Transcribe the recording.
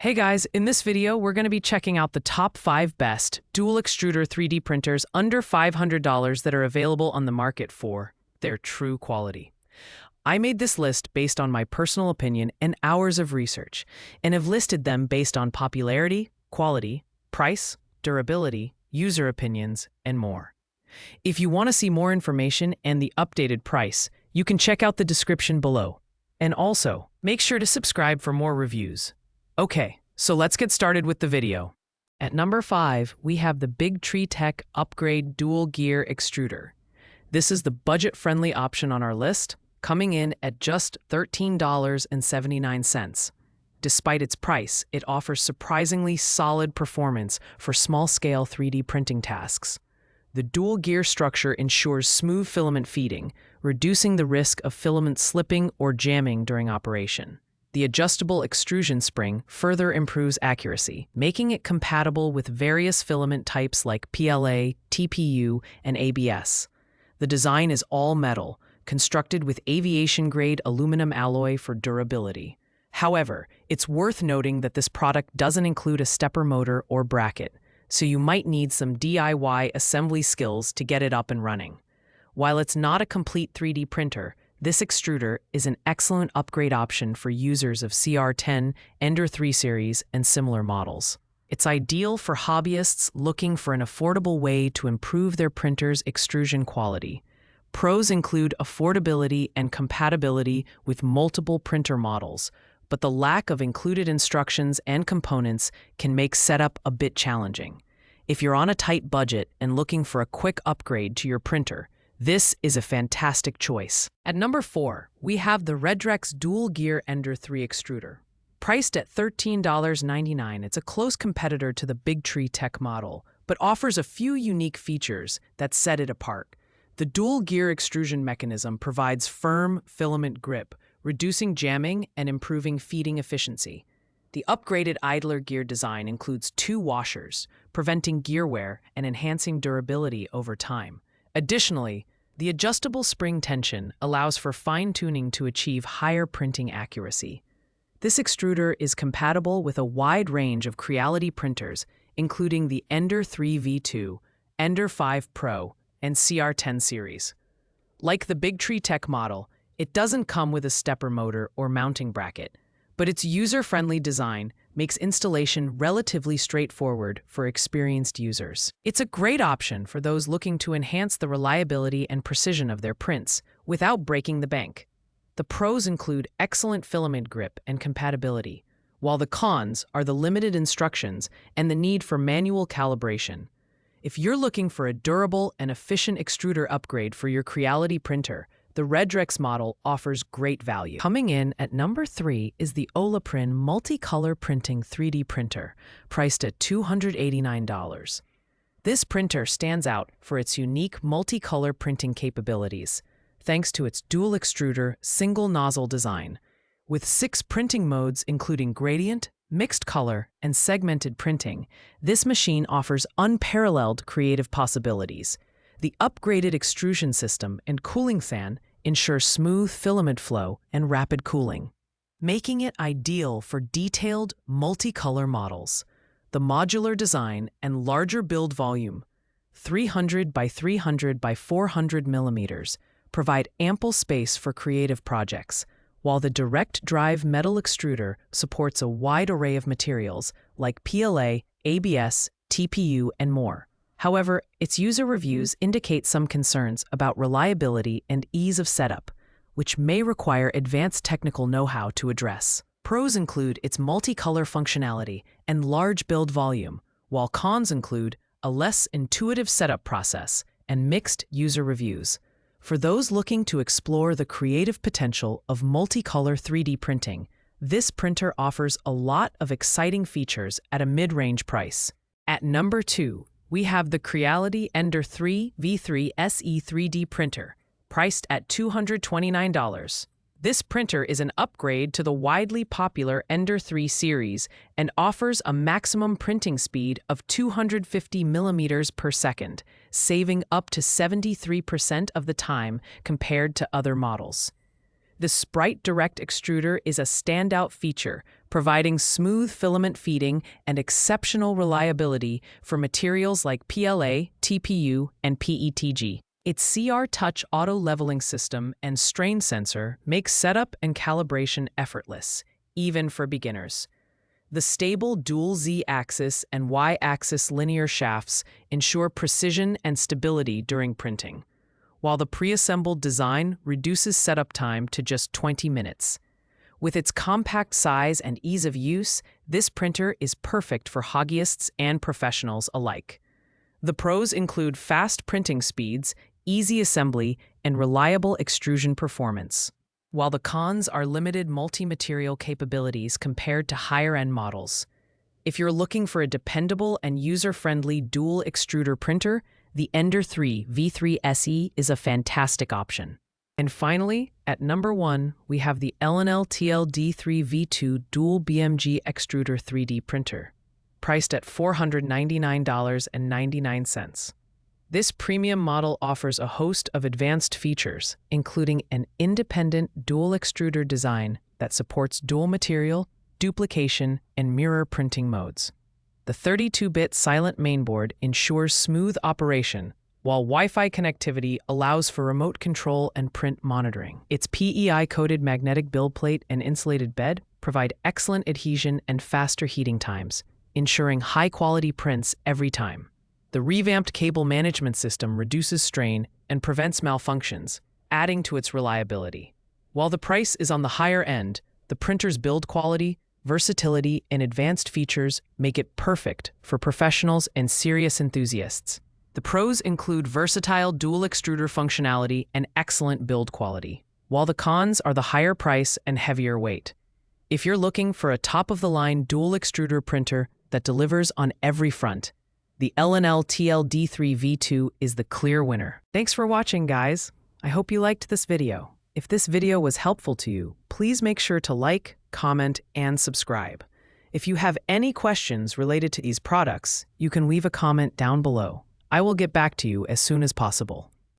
Hey guys, in this video, we're going to be checking out the top 5 best dual extruder 3D printers under $500 that are available on the market for their true quality. I made this list based on my personal opinion and hours of research, and have listed them based on popularity, quality, price, durability, user opinions, and more. If you want to see more information and the updated price, you can check out the description below. And also, make sure to subscribe for more reviews. Okay, so let's get started with the video. At number 5, we have the Big Tree Tech Upgrade Dual Gear Extruder. This is the budget-friendly option on our list, coming in at just $13.79. Despite its price, it offers surprisingly solid performance for small-scale 3D printing tasks. The dual gear structure ensures smooth filament feeding, reducing the risk of filament slipping or jamming during operation. The adjustable extrusion spring further improves accuracy, making it compatible with various filament types like PLA, TPU, and ABS. The design is all metal, constructed with aviation-grade aluminum alloy for durability. However, it's worth noting that this product doesn't include a stepper motor or bracket, so you might need some DIY assembly skills to get it up and running. While it's not a complete 3D printer, this extruder is an excellent upgrade option for users of CR10, Ender 3 series, and similar models. It's ideal for hobbyists looking for an affordable way to improve their printer's extrusion quality. Pros include affordability and compatibility with multiple printer models, but the lack of included instructions and components can make setup a bit challenging. If you're on a tight budget and looking for a quick upgrade to your printer, this is a fantastic choice. At number 4, we have the Redrex Dual Gear Ender 3 Extruder. Priced at $13.99, it's a close competitor to the Big Tree Tech model, but offers a few unique features that set it apart. The dual gear extrusion mechanism provides firm filament grip, reducing jamming and improving feeding efficiency. The upgraded idler gear design includes 2 washers, preventing gear wear and enhancing durability over time. Additionally, the adjustable spring tension allows for fine-tuning to achieve higher printing accuracy. This extruder is compatible with a wide range of Creality printers, including the Ender 3 V2, Ender 5 Pro, and CR10 series. Like the Big Tree Tech model, it doesn't come with a stepper motor or mounting bracket, but its user-friendly design makes installation relatively straightforward for experienced users. It's a great option for those looking to enhance the reliability and precision of their prints without breaking the bank. The pros include excellent filament grip and compatibility, while the cons are the limited instructions and the need for manual calibration. If you're looking for a durable and efficient extruder upgrade for your Creality printer, the Redrex model offers great value. Coming in at number 3 is the Olrin Multicolor Printing 3D printer, priced at $289. This printer stands out for its unique multicolor printing capabilities, thanks to its dual extruder single nozzle design. With 6 printing modes including gradient, mixed color, and segmented printing, this machine offers unparalleled creative possibilities. The upgraded extrusion system and cooling fan ensure smooth filament flow and rapid cooling, making it ideal for detailed, multicolor models. The modular design and larger build volume, 300 by 300 by 400 millimeters, provide ample space for creative projects, while the direct drive metal extruder supports a wide array of materials like PLA, ABS, TPU, and more. However, its user reviews indicate some concerns about reliability and ease of setup, which may require advanced technical know-how to address. Pros include its multicolor functionality and large build volume, while cons include a less intuitive setup process and mixed user reviews. For those looking to explore the creative potential of multicolor 3D printing, this printer offers a lot of exciting features at a mid-range price. At number 2, we have the Creality Ender 3 V3 SE 3D printer, priced at $229. This printer is an upgrade to the widely popular Ender 3 series and offers a maximum printing speed of 250 millimeters per second, saving up to 73% of the time compared to other models. The Sprite Direct Extruder is a standout feature, providing smooth filament feeding and exceptional reliability for materials like PLA, TPU, and PETG. Its CR Touch auto-leveling system and strain sensor make setup and calibration effortless, even for beginners. The stable dual Z-axis and Y-axis linear shafts ensure precision and stability during printing, while the pre-assembled design reduces setup time to just 20 minutes. With its compact size and ease of use, this printer is perfect for hobbyists and professionals alike. The pros include fast printing speeds, easy assembly, and reliable extrusion performance, while the cons are limited multi-material capabilities compared to higher-end models. If you're looking for a dependable and user-friendly dual extruder printer, the Ender 3 V3 SE is a fantastic option. And finally, at number 1, we have the L&L TL-D3 V2 Dual BMG Extruder 3D Printer, priced at $499.99. This premium model offers a host of advanced features, including an independent dual extruder design that supports dual material, duplication, and mirror printing modes. The 32-bit silent mainboard ensures smooth operation, while Wi-Fi connectivity allows for remote control and print monitoring. Its PEI-coated magnetic build plate and insulated bed provide excellent adhesion and faster heating times, ensuring high-quality prints every time. The revamped cable management system reduces strain and prevents malfunctions, adding to its reliability. While the price is on the higher end, the printer's build quality, versatility, and advanced features make it perfect for professionals and serious enthusiasts. The pros include versatile dual extruder functionality and excellent build quality, while the cons are the higher price and heavier weight. If you're looking for a top-of-the-line dual extruder printer that delivers on every front, the L&L TL-D3 V2 is the clear winner. Thanks for watching, guys. I hope you liked this video. If this video was helpful to you, please make sure to like, comment, and subscribe. If you have any questions related to these products, you can leave a comment down below. I will get back to you as soon as possible.